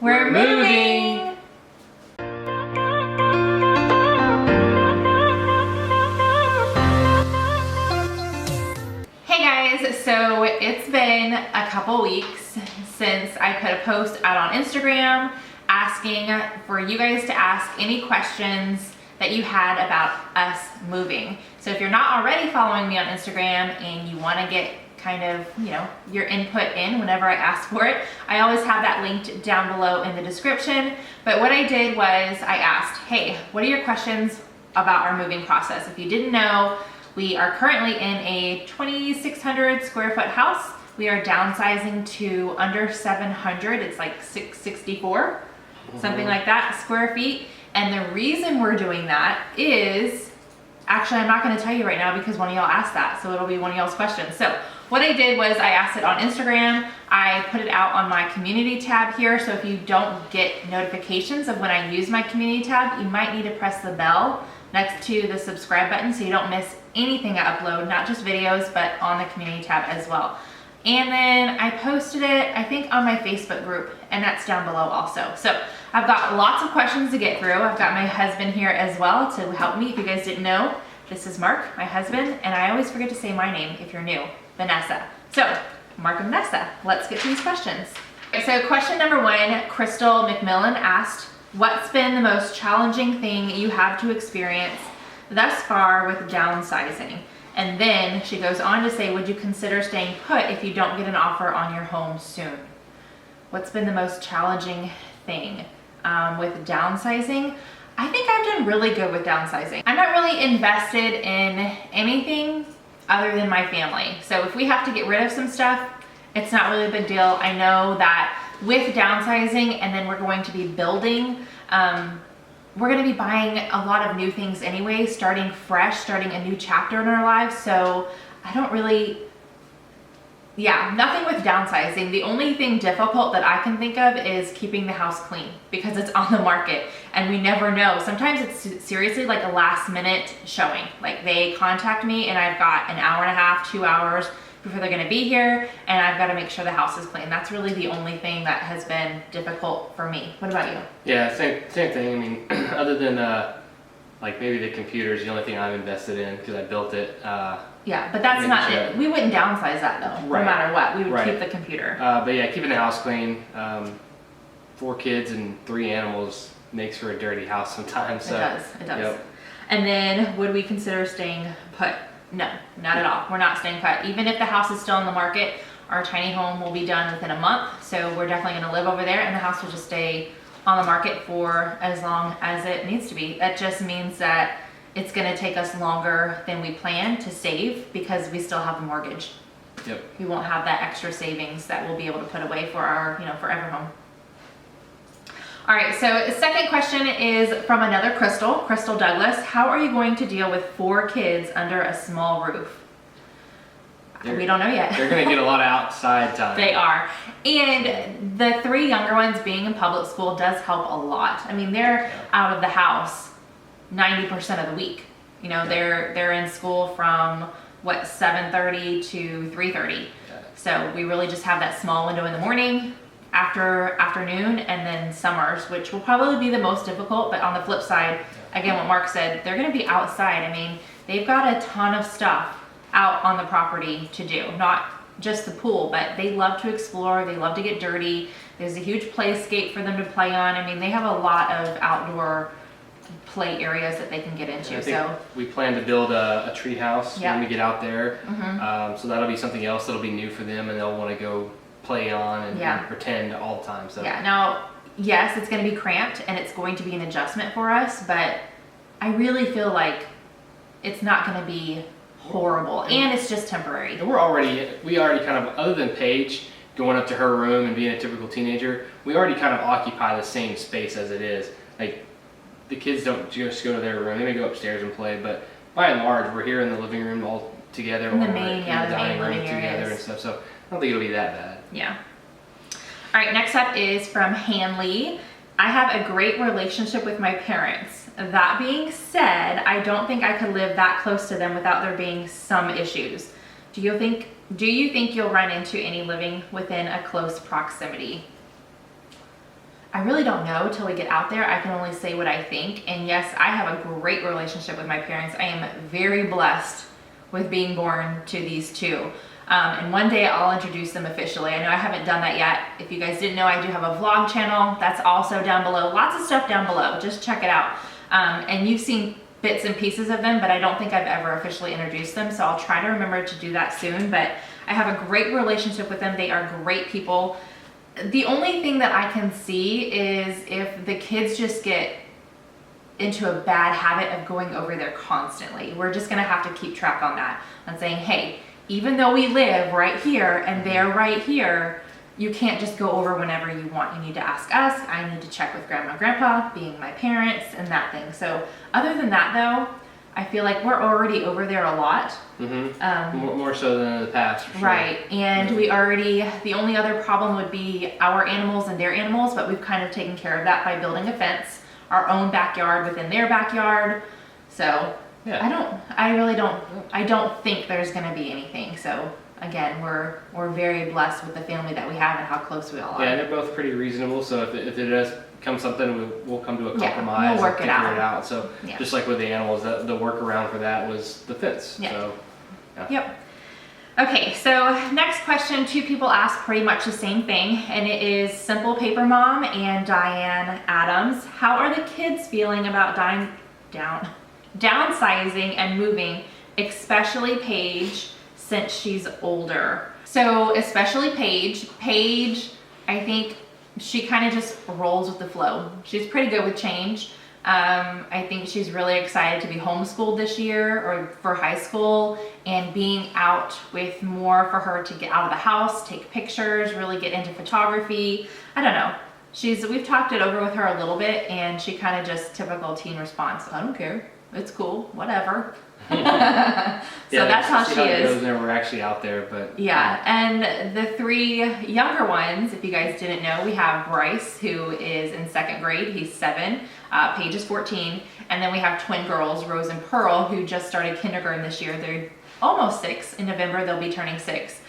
We're moving! Hey guys, so it's been a couple weeks since I put a post out on Instagram asking for you guys to ask any questions that you had about us moving. So if you're not already following me on Instagram and you want to get kind of, your input in whenever I ask for it, I always have that linked down below in the description. But what I did was I asked, hey, what are your questions about our moving process? If you didn't know, we are currently in a 2,600 square foot house. We are downsizing to under 700. It's like 664, something like that, square feet. And the reason we're doing that is, actually, I'm not gonna tell you right now because one of y'all asked that, so it'll be one of y'all's questions. So what I did was I asked it on Instagram. I put it out on my community tab here. So if you don't get notifications of when I use my community tab, you might need to press the bell next to the subscribe button so you don't miss anything I upload, not just videos, but on the community tab as well. And then I posted it, I think, on my Facebook group, and that's down below also. So I've got lots of questions to get through. I've got my husband here as well to help me. If you guys didn't know, this is Mark, my husband, and I always forget to say my name if you're new, Vanessa. So Mark and Vanessa, let's get to these questions. Okay, so question number one, Crystal McMillan asked, what's been the most challenging thing you have to experience thus far with downsizing? And then she goes on to say, would you consider staying put if you don't get an offer on your home soon? What's been the most challenging thing with downsizing? I think I've done really good with downsizing. I'm not really invested in anything other than my family. So if we have to get rid of some stuff, it's not really a big deal. I know that with downsizing and then we're going to be building, we're gonna be buying a lot of new things anyway, starting fresh, starting a new chapter in our lives. So I don't really, nothing with downsizing. The only thing difficult that I can think of is keeping the house clean because it's on the market and we never know. Sometimes it's seriously like a last minute showing. Like they contact me and I've got an hour and a half, 2 hours before they're gonna be here, and I've got to make sure the house is clean. That's really the only thing that has been difficult for me. What about you? Yeah, same thing. I mean, other than like maybe the computer is the only thing I'm invested in because I built it. Yeah, but that's not it. We wouldn't downsize that though, no matter what. We would keep the computer. But yeah, keeping the house clean. 4 kids and 3 animals makes for a dirty house sometimes. So. It does. Yep. And then would we consider staying put? No, not at all. We're not staying put. Even if the house is still on the market, our tiny home will be done within a month. So we're definitely gonna live over there and the house will just stay on the market for as long as it needs to be. That just means that it's gonna take us longer than we planned to save because we still have the mortgage. Yep. We won't have that extra savings that we'll be able to put away for our, forever home. All right, so the second question is from another Crystal Douglas. How are you going to deal with 4 kids under a small roof? We don't know yet. They're gonna get a lot of outside time. They are. And the 3 younger ones being in public school does help a lot. I mean, they're out of the house 90% of the week. They're in school from 7:30 to 3:30. So we really just have that small window in the morning, afternoon, and then summers, which will probably be the most difficult. But on the flip side, again, what Mark said, they're gonna be outside. I mean, they've got a ton of stuff out on the property to do, not just the pool, but they love to explore, they love to get dirty. There's a huge playscape for them to play on. I mean, they have a lot of outdoor play areas that they can get into. So we plan to build a tree house when we get out there. So that'll be something else that'll be new for them and they'll want to go play on and pretend all the time. So now, yes, it's going to be cramped and it's going to be an adjustment for us, but I really feel like it's not going to be horrible and it's just temporary. And we already kind of, other than Paige going up to her room and being a typical teenager, we already kind of occupy the same space as it is. Like the kids don't just go to their room, they may go upstairs and play, but by and large we're here in the living room all together, in the main dining room together and stuff, so I don't think it'll be that bad. Yeah. All right, next up is from Hanley. I have a great relationship with my parents. That being said, I don't think I could live that close to them without there being some issues. Do you think you'll run into any living within a close proximity? I really don't know till we get out there. I can only say what I think. And yes, I have a great relationship with my parents. I am very blessed with being born to these two. And one day I'll introduce them officially. I know I haven't done that yet. If you guys didn't know, I do have a vlog channel. That's also down below. Lots of stuff down below. Just check it out. And you've seen bits and pieces of them, but I don't think I've ever officially introduced them. So I'll try to remember to do that soon. But I have a great relationship with them. They are great people. The only thing that I can see is if the kids just get into a bad habit of going over there constantly. We're just gonna have to keep track on that and saying, hey, even though we live right here and they're right here, you can't just go over whenever you want. You need to ask us. I need to check with grandma and grandpa, being my parents, and that thing. So other than that though, I feel like we're already over there a lot. More so than in the past, for sure. Right, and we already, the only other problem would be our animals and their animals, but we've kind of taken care of that by building a fence, our own backyard within their backyard. So Yeah. I don't think there's gonna be anything. So again, we're very blessed with the family that we have and how close we all are. Yeah, they're both pretty reasonable. So if it does come something, we'll come to a Yeah, compromise. we'll work and it figure out. it out. So Yeah. just like with the animals, the workaround for that was the fence. Yeah. So Yep. Okay, so next question, two people asked pretty much the same thing, and it is Simple Paper Mom and Diane Adams. How are the kids feeling about downsizing and moving, especially Paige, since she's older? So especially Paige, I think she kind of just rolls with the flow. She's pretty good with change. I think she's really excited to be homeschooled this year or for high school, and being out with more for her to get out of the house, take pictures, really get into photography. I don't know. We've talked it over with her a little bit, and she kind of just typical teen response. I don't care. It's cool. Whatever. So that's how she it is. goes when we're actually out there, but Yeah, and the three younger ones, if you guys didn't know, we have Bryce, who is in 2nd grade. He's 7. Paige is 14. And then we have twin girls, Rose and Pearl, who just started kindergarten this year. They're almost 6. In November, they'll be turning 6.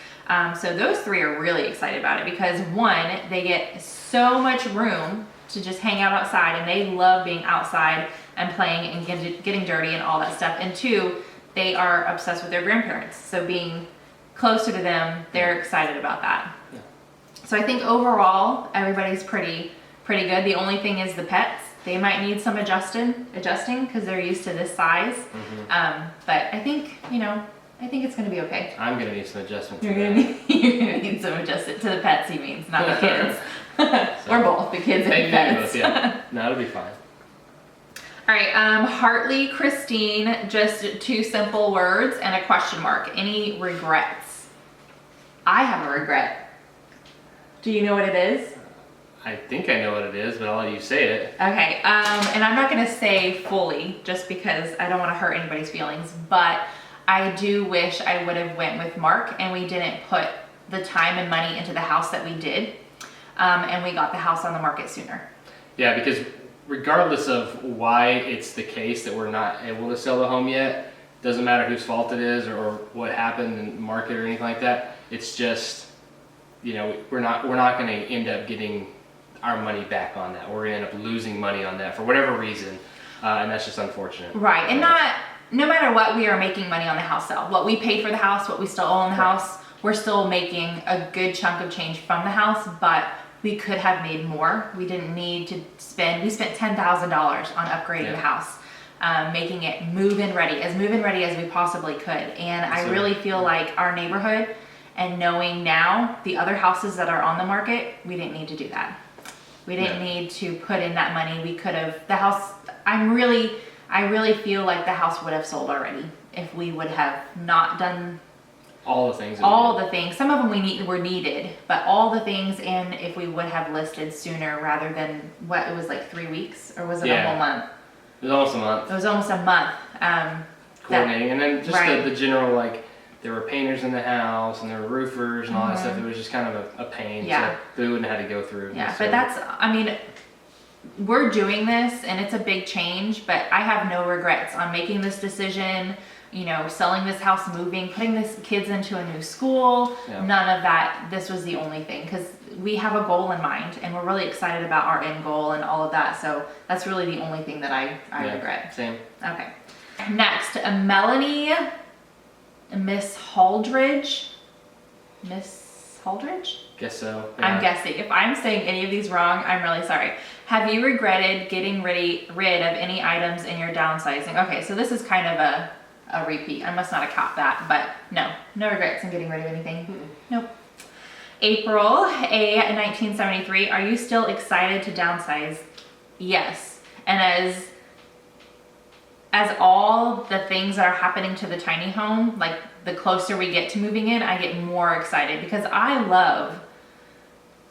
So those three are really excited about it because, one, they get so much room to just hang out outside, and they love being outside and playing and getting dirty and all that stuff. And 2, they are obsessed with their grandparents. So being closer to them, they're excited about that. Yeah. So I think overall, everybody's pretty good. The only thing is the pets. They might need some adjusting because they're used to this size. But I think, I think it's gonna be okay. I'm gonna need some adjustment. You're gonna need some adjustment to the pets, he means, not the kids. Or both, the kids and Maybe pets. both, yeah. No, it'll be fine. All right, Hartley Christine, just 2 simple words and a question mark. Any regrets? I have a regret. Do you know what it is? I think I know what it is, but I'll let you say it. Okay, and I'm not gonna say fully just because I don't wanna hurt anybody's feelings, but I do wish I would have went with Mark and we didn't put the time and money into the house that we did, and we got the house on the market sooner. Yeah, because regardless of why it's the case that we're not able to sell the home yet, doesn't matter whose fault it is or what happened in the market or anything like that. It's just, we're not going to end up getting our money back on that. We're going to end up losing money on that for whatever reason, and that's just unfortunate. Right, and no matter what, we are making money on the house sale. What we paid for the house, what we still own the house, we're still making a good chunk of change from the house, but we could have made more. We didn't need to we spent $10,000 on upgrading the house, making it move-in ready as we possibly could. And I really feel like our neighborhood, and knowing now the other houses that are on the market, we didn't need to do that. We didn't need to put in that money. We could have, the house, I really feel like the house would have sold already if we would have not done all the things. Some of them were needed, but all the things, and if we would have listed sooner rather than it was like 3 weeks, or was it a whole month? It was almost a month. It was almost a month. Coordinating, and then just the general, like, there were painters in the house and there were roofers and all that stuff. It was just kind of a pain. Yeah. So we wouldn't have had to go through. Yeah, but we're doing this and it's a big change, but I have no regrets on making this decision. you know, selling this house, moving, putting this kids into a new school. Yeah. None of that. This was the only thing, because we have a goal in mind and we're really excited about our end goal and all of that. So that's really the only thing that I regret. Same. Okay. Next, Melanie, Miss Haldridge. Miss Haldridge? Guess so. Yeah. I'm guessing. If I'm saying any of these wrong, I'm really sorry. Have you regretted getting rid of any items in your downsizing? Okay, so this is kind of a repeat. I must not have caught that, but no regrets in getting rid of anything. Nope. April, A, 1973. Are you still excited to downsize? Yes. And as all the things that are happening to the tiny home, like the closer we get to moving in, I get more excited because I love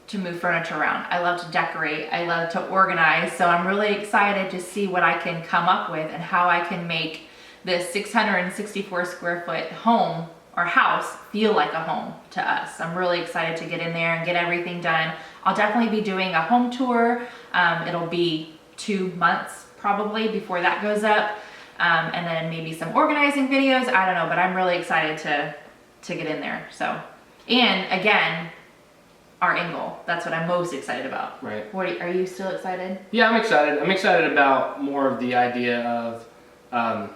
to move furniture around. I love to decorate. I love to organize. So I'm really excited to see what I can come up with and how I can make this 664 square foot home or house feel like a home to us. I'm really excited to get in there and get everything done. I'll definitely be doing a home tour. It'll be 2 months probably before that goes up. And then maybe some organizing videos. I don't know, but I'm really excited to get in there. So, and again, our end goal. That's what I'm most excited about. Right. Are you still excited? Yeah, I'm excited. I'm excited about more of the idea of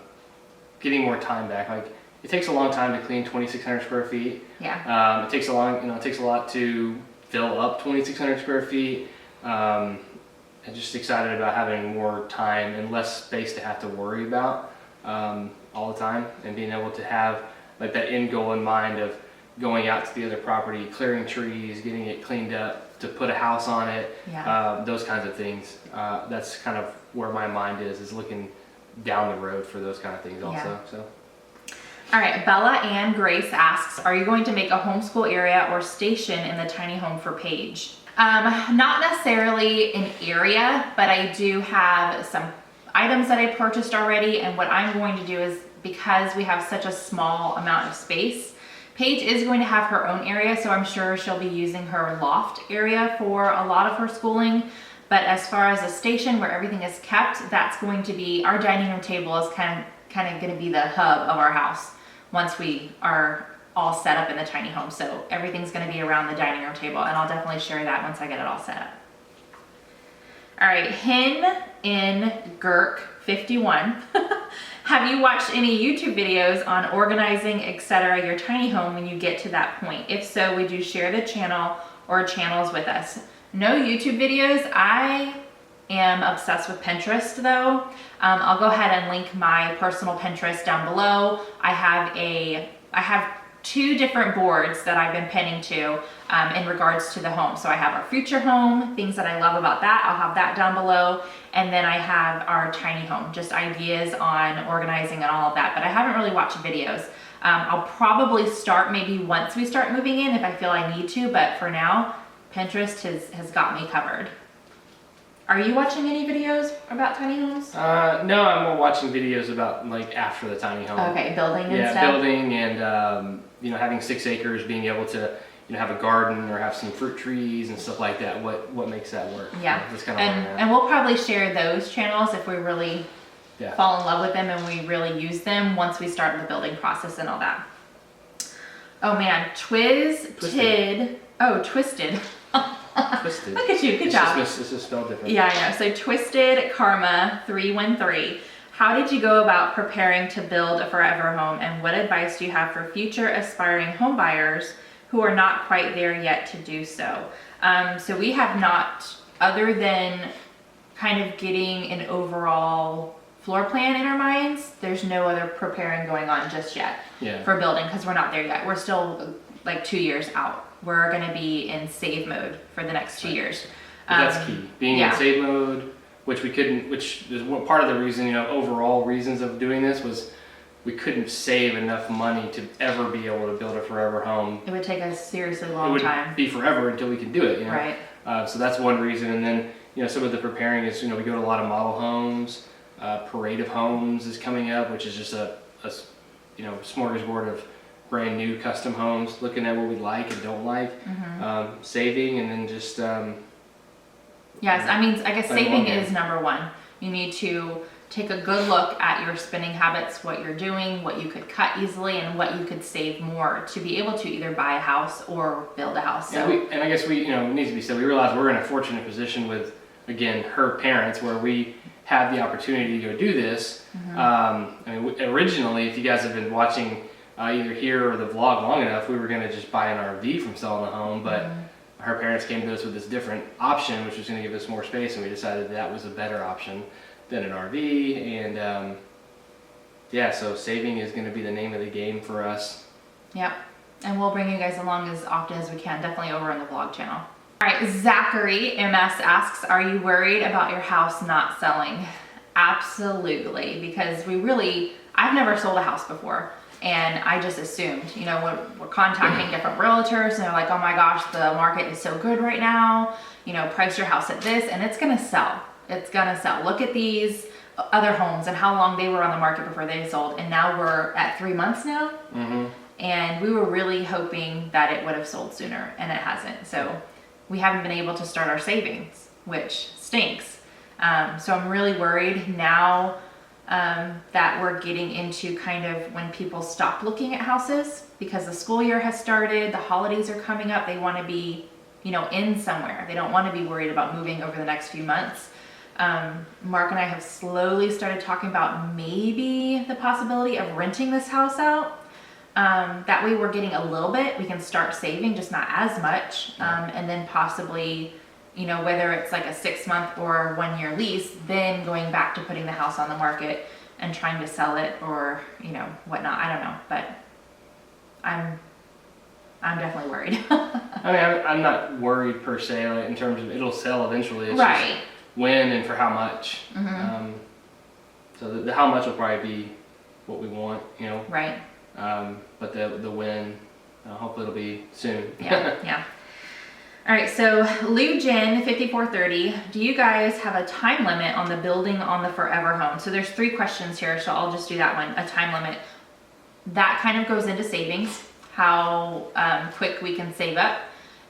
getting more time back. Like, it takes a long time to clean 2,600 square feet. Yeah. It takes a lot to fill up 2,600 square feet. I'm just excited about having more time and less space to have to worry about all the time, and being able to have like that end goal in mind of going out to the other property, clearing trees, getting it cleaned up, to put a house on it, Yeah. those kinds of things. That's kind of where my mind is looking down the road for those kind of things also. Yeah. So. All right, Bella Ann Grace asks, are you going to make a homeschool area or station in the tiny home for Paige? Not necessarily an area, but I do have some items that I purchased already, and what I'm going to do is, because we have such a small amount of space, Paige is going to have her own area, so I'm sure she'll be using her loft area for a lot of her schooling. But as far as a station where everything is kept, that's going to be, our dining room table is kind of going to be the hub of our house once we are all set up in the tiny home. So everything's going to be around the dining room table, and I'll definitely share that once I get it all set up. All right, Hin in Girk 51. Have you watched any YouTube videos on organizing, etc., your tiny home when you get to that point? If so, would you share the channel or channels with us? No YouTube videos. I am obsessed with Pinterest though. I'll go ahead and link my personal Pinterest down below. I have 2 different boards that I've been pinning to in regards to the home. So I have our future home, things that I love about that. I'll have that down below. And then I have our tiny home, just ideas on organizing and all of that. But I haven't really watched videos. I'll probably start maybe once we start moving in if I feel I need to. But for now, Pinterest has got me covered. Are you watching any videos about tiny homes? No, I'm more watching videos about like after the tiny home. Okay, building and stuff? Yeah, building and having 6 acres, being able to have a garden or have some fruit trees and stuff like that. What makes that work? Yeah, that's kind of and we'll probably share those channels if we really fall in love with them and we really use them once we start the building process and all that. Oh man, Twisted. Twisted. Look at you, good job. It's just spelled different. Yeah, I know. So Twisted Karma 313. How did you go about preparing to build a forever home, and what advice do you have for future aspiring home buyers who are not quite there yet to do so? So we have not, other than kind of getting an overall floor plan in our minds, there's no other preparing going on just yet for building, because we're not there yet. We're still like 2 years out. We're going to be in save mode for the next 2 years. That's key. Being in save mode, which is part of the reason, overall reasons of doing this was we couldn't save enough money to ever be able to build a forever home. It would take a seriously long time. It would be forever until we could do it, Right. So that's one reason. And then, some of the preparing is, we go to a lot of model homes. Parade of Homes is coming up, which is just a smorgasbord of brand new custom homes, looking at what we like and don't like, saving, and then just yes, I mean, I guess saving is number one. You need to take a good look at your spending habits, what you're doing, what you could cut easily, and what you could save more to be able to either buy a house or build a house. So, and I guess it needs to be said, we realize we're in a fortunate position with, again, her parents, where we have the opportunity to go do this. Originally, if you guys have been watching either here or the vlog long enough, we were going to just buy an RV from selling the home, but her parents came to us with this different option, which was going to give us more space, and we decided that was a better option than an RV. And so saving is going to be the name of the game for us. Yep. And we'll bring you guys along as often as we can, definitely over on the vlog channel. All right, Zachary MS asks, are you worried about your house not selling? Absolutely, because I've never sold a house before, and I just assumed, we're contacting different realtors, and they're like, oh my gosh, the market is so good right now, price your house at this, and it's gonna sell. It's gonna sell. Look at these other homes and how long they were on the market before they sold, and now we're at 3 months now. And we were really hoping that it would have sold sooner, and it hasn't. So we haven't been able to start our savings, which stinks. So I'm really worried now that we're getting into kind of when people stop looking at houses, because the school year has started, the holidays are coming up, they want to be, in somewhere. They don't want to be worried about moving over the next few months. Mark and I have slowly started talking about maybe the possibility of renting this house out. That way we're getting a little bit, we can start saving, just not as much. And then possibly, whether it's like a 6-month or 1-year lease, then going back to putting the house on the market and trying to sell it or, whatnot. I don't know, but I'm definitely worried. I'm not worried per se, like, in terms of it'll sell eventually. It's right. Just when and for how much. So the how much will probably be what we want, Right. But the when, hopefully it'll be soon. Yeah. All right, so Lou Jen 5430, do you guys have a time limit on the building on the forever home? So there's 3 questions here, so I'll just do that one, a time limit. That kind of goes into savings, how quick we can save up,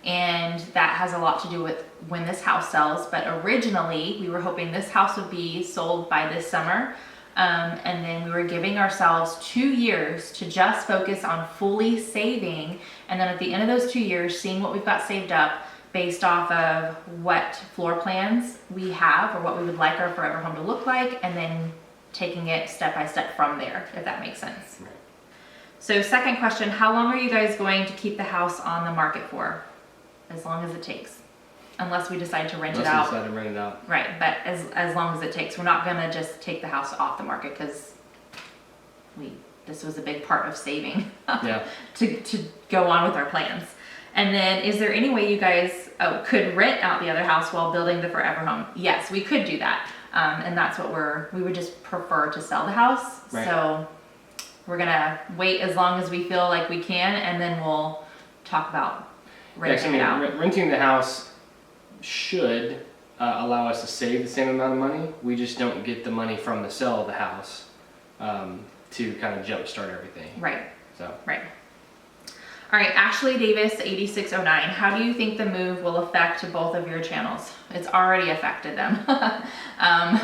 and that has a lot to do with when this house sells. But originally, we were hoping this house would be sold by this summer. And then we were giving ourselves 2 years to just focus on fully saving. And then at the end of those 2 years, seeing what we've got saved up based off of what floor plans we have or what we would like our forever home to look like, and then taking it step by step from there, if that makes sense. Right. So second question, how long are you guys going to keep the house on the market for? As long as it takes. Unless we decide to rent it out. Decide to rent it out. Right, but as long as it takes. We're not gonna just take the house off the market because this was a big part of saving to go on with our plans. And then, is there any way you guys could rent out the other house while building the forever home? Yes, we could do that. And that's what we would just prefer to sell the house. Right. So we're gonna wait as long as we feel like we can, and then we'll talk about renting it out. Renting the house should allow us to save the same amount of money. We just don't get the money from the sale of the house to kind of jumpstart everything. Right. So. Right. All right, Ashley Davis 8609. How do you think the move will affect both of your channels? It's already affected them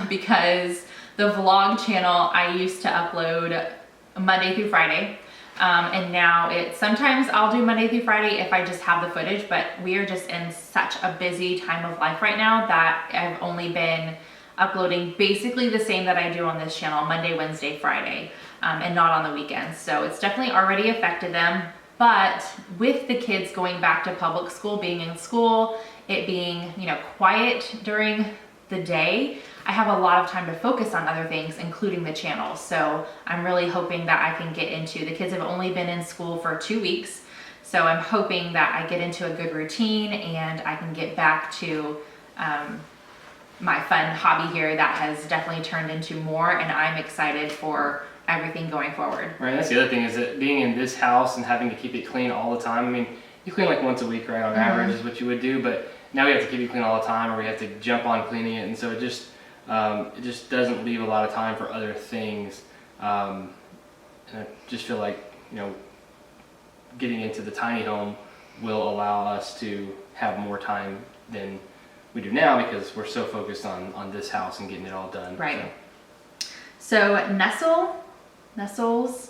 because the vlog channel I used to upload Monday through Friday. And now sometimes I'll do Monday through Friday if I just have the footage, but we are just in such a busy time of life right now that I've only been uploading basically the same that I do on this channel, Monday, Wednesday, Friday, and not on the weekends. So it's definitely already affected them. But with the kids going back to public school, being in school, it being, quiet during the day, I have a lot of time to focus on other things, including the channel. So I'm really hoping that I can get into, the kids have only been in school for 2 weeks. So I'm hoping that I get into a good routine and I can get back to my fun hobby here that has definitely turned into more, and I'm excited for everything going forward. Right, that's the other thing, is that being in this house and having to keep it clean all the time. I mean, you clean like once a week, right, on average is what you would do, but now we have to keep it clean all the time, or we have to jump on cleaning it, and so it just doesn't leave a lot of time for other things. And I just feel like, getting into the tiny home will allow us to have more time than we do now because we're so focused on this house and getting it all done. Right. So. So Nestles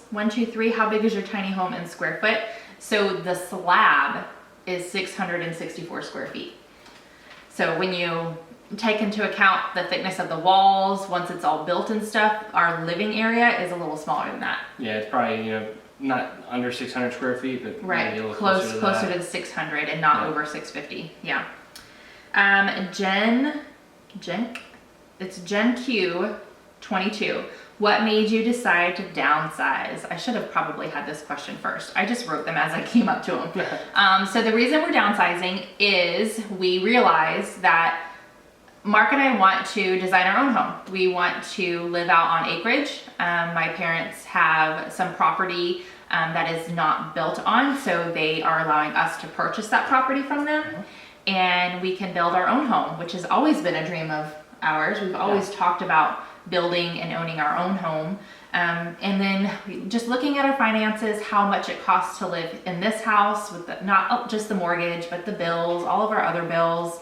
123, how big is your tiny home in square foot? So the slab is 664 square feet. So when you take into account the thickness of the walls, once it's all built and stuff, our living area is a little smaller than that. Yeah, it's probably, not under 600 square feet, but Right, maybe a little closer to to the 600 and not Yeah. over 650. Yeah. It's Gen Q 22. What made you decide to downsize? I should have probably had this question first. I just wrote them as I came up to them. So the reason we're downsizing is we realize that Mark and I want to design our own home. We want to live out on acreage. My parents have some property that is not built on, so they are allowing us to purchase that property from them. And we can build our own home, which has always been a dream of ours. We've always talked about building and owning our own home. And then just looking at our finances, how much it costs to live in this house with not just the mortgage, but the bills, all of our other bills.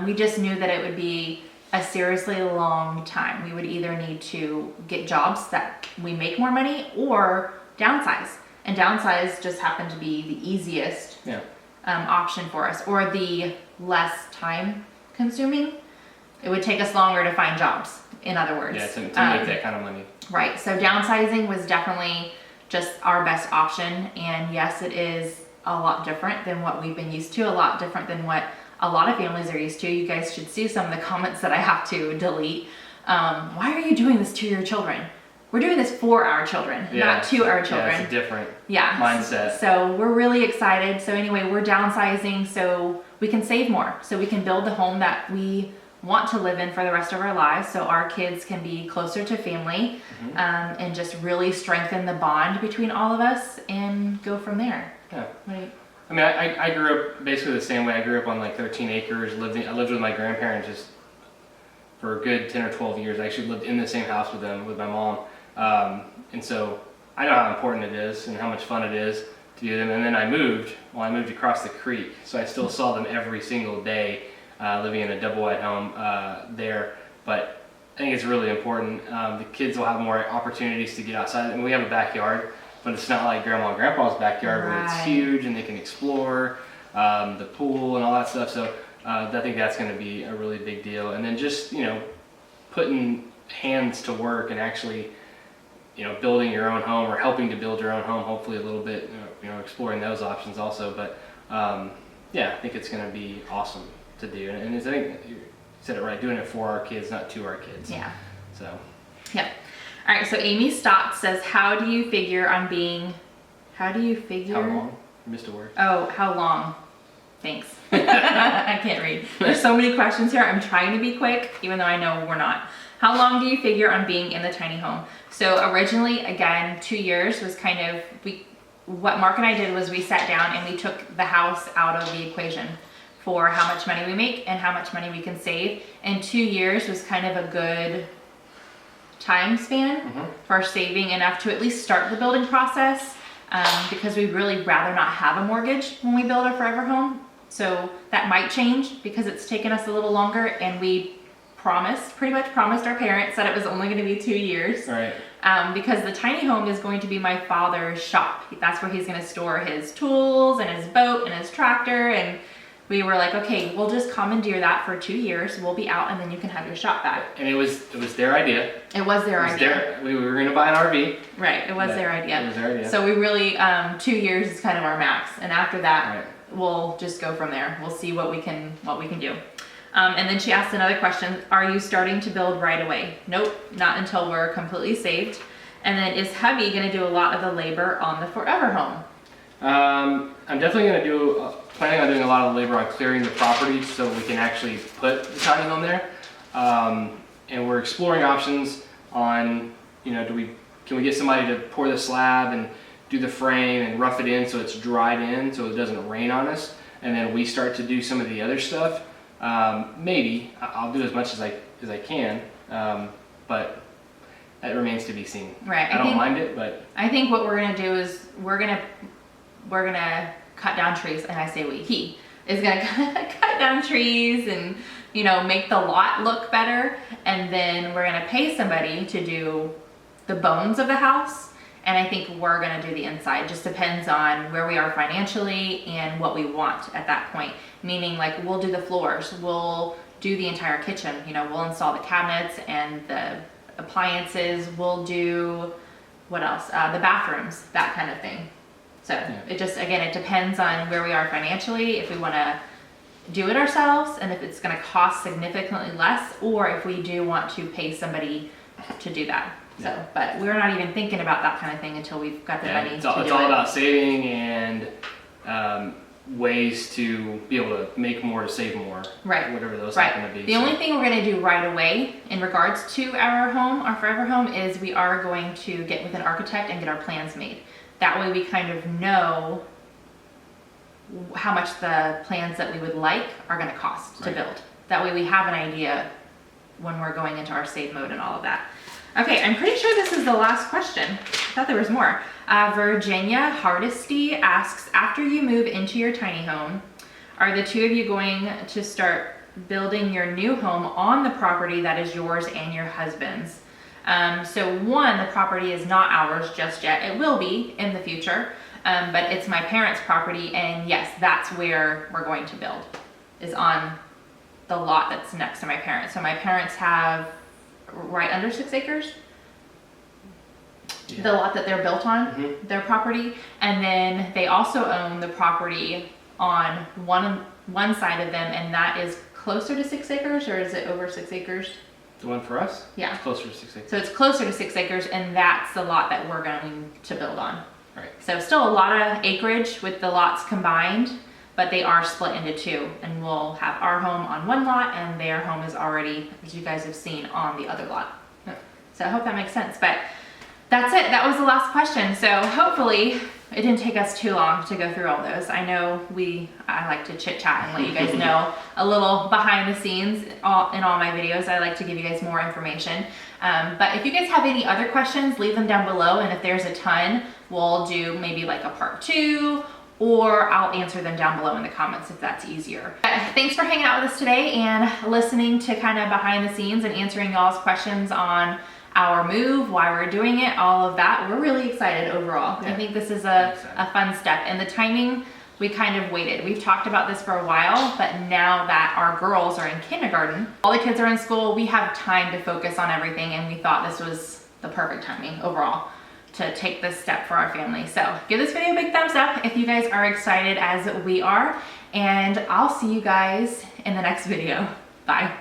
We just knew that it would be a seriously long time. We would either need to get jobs that we make more money or downsize. And downsize just happened to be the easiest option for us, or the less time consuming. It would take us longer to find jobs, in other words. Yeah, to make that kind of money. Right, so downsizing was definitely just our best option. And yes, it is a lot different than what we've been used to, a lot different than what a lot of families are used to. You guys should see some of the comments that I have to delete. Why are you doing this to your children? We're doing this for our children, not to our children. Yeah, it's a different mindset. So we're really excited. So anyway, we're downsizing so we can save more, so we can build the home that we want to live in for the rest of our lives, so our kids can be closer to family, and just really strengthen the bond between all of us and go from there. Yeah. Right. I mean, I grew up basically the same way. I grew up on like 13 acres. I lived with my grandparents just for a good 10 or 12 years. I actually lived in the same house with them, with my mom. And so I know how important it is and how much fun it is to do them. And then I moved across the creek. So I still saw them every single day, living in a double wide home there. But I think it's really important. The kids will have more opportunities to get outside. I mean, we have a backyard, but it's not like Grandma and Grandpa's backyard where it's huge and they can explore the pool and all that stuff. So I think that's going to be a really big deal. And then just, putting hands to work and actually, building your own home or helping to build your own home, hopefully a little bit, exploring those options also. But I think it's going to be awesome to do. And I think you said it right, doing it for our kids, not to our kids. Yeah. So. Yep. All right, so Amy Stott says, how do you figure? How long? You missed a word. Oh, how long? Thanks. I can't read. There's so many questions here. I'm trying to be quick, even though I know we're not. How long do you figure on being in the tiny home? So originally, again, 2 years was kind of, what Mark and I did was we sat down and we took the house out of the equation for how much money we make and how much money we can save. And 2 years was kind of a good time span for saving enough to at least start the building process, because we'd really rather not have a mortgage when we build our forever home. So that might change because it's taken us a little longer, and we pretty much promised our parents that it was only going to be 2 years. Right. Because the tiny home is going to be my father's shop. That's where he's going to store his tools and his boat and his tractor. And we were like, okay, we'll just commandeer that for 2 years. We'll be out, and then you can have your shop back. And it was their idea. It was their idea. We were going to buy an RV. Right. It was their idea. It was their idea. So we really, 2 years is kind of our max. And after that, we'll just go from there. We'll see what we can do. And then she asked another question. Are you starting to build right away? Nope, not until we're completely saved. And then is hubby going to do a lot of the labor on the forever home? I'm definitely going to planning on doing a lot of labor on clearing the property so we can actually put the tiny home there. And we're exploring options on, can we get somebody to pour the slab and do the frame and rough it in so it's dried in so it doesn't rain on us, and then we start to do some of the other stuff. Maybe I'll do as much as I can, but that remains to be seen. Right. I don't mind it, but I think what we're gonna do is we're gonna cut down trees, and I say he is gonna cut down trees and you know, make the lot look better, and then we're gonna pay somebody to do the bones of the house. And I think we're gonna do the inside. Just depends on where we are financially and what we want at that point. Meaning, like, we'll do the floors, we'll do the entire kitchen, you know, we'll install the cabinets and the appliances, we'll do, what else? The bathrooms, that kind of thing. So it just, again, it depends on where we are financially, if we wanna do it ourselves, and if it's gonna cost significantly less, or if we do want to pay somebody to do that. So, but we're not even thinking about that kind of thing until we've got the money to do it. It's all about saving and ways to be able to make more to save more. Right. Whatever those happen to be. The only thing we're going to do right away in regards to our home, our forever home, is we are going to get with an architect and get our plans made. That way we kind of know how much the plans that we would like are going to cost to build. That way we have an idea when we're going into our save mode and all of that. Okay, I'm pretty sure this is the last question. I thought there was more. Virginia Hardesty asks, after you move into your tiny home, are the two of you going to start building your new home on the property that is yours and your husband's? So one, the property is not ours just yet. It will be in the future, but it's my parents' property, and yes, that's where we're going to build, is on the lot that's next to my parents. So my parents have right under 6 acres, the lot that they're built on, their property, and then they also own the property on one side of them, and that is closer to 6 acres, or is it over 6 acres? The one for us? Yeah. It's closer to 6 acres. So it's closer to 6 acres, and that's the lot that we're going to build on. Right. So still a lot of acreage with the lots combined, but they are split into two, and we'll have our home on one lot, and their home is already, as you guys have seen, on the other lot. So I hope that makes sense, but that's it. That was the last question. So hopefully it didn't take us too long to go through all those. I know I like to chit chat and let you guys know a little behind the scenes in all my videos. I like to give you guys more information. But if you guys have any other questions, leave them down below, and if there's a ton, we'll do maybe like a part 2, or I'll answer them down below in the comments if that's easier. But thanks for hanging out with us today and listening to kind of behind the scenes and answering y'all's questions on our move, why we're doing it, all of that. We're really excited overall. I think this is a fun step. And the timing, we kind of waited. We've talked about this for a while, but now that our girls are in kindergarten, all the kids are in school, we have time to focus on everything, and we thought this was the perfect timing overall to take this step for our family. So give this video a big thumbs up if you guys are excited as we are, and I'll see you guys in the next video. Bye.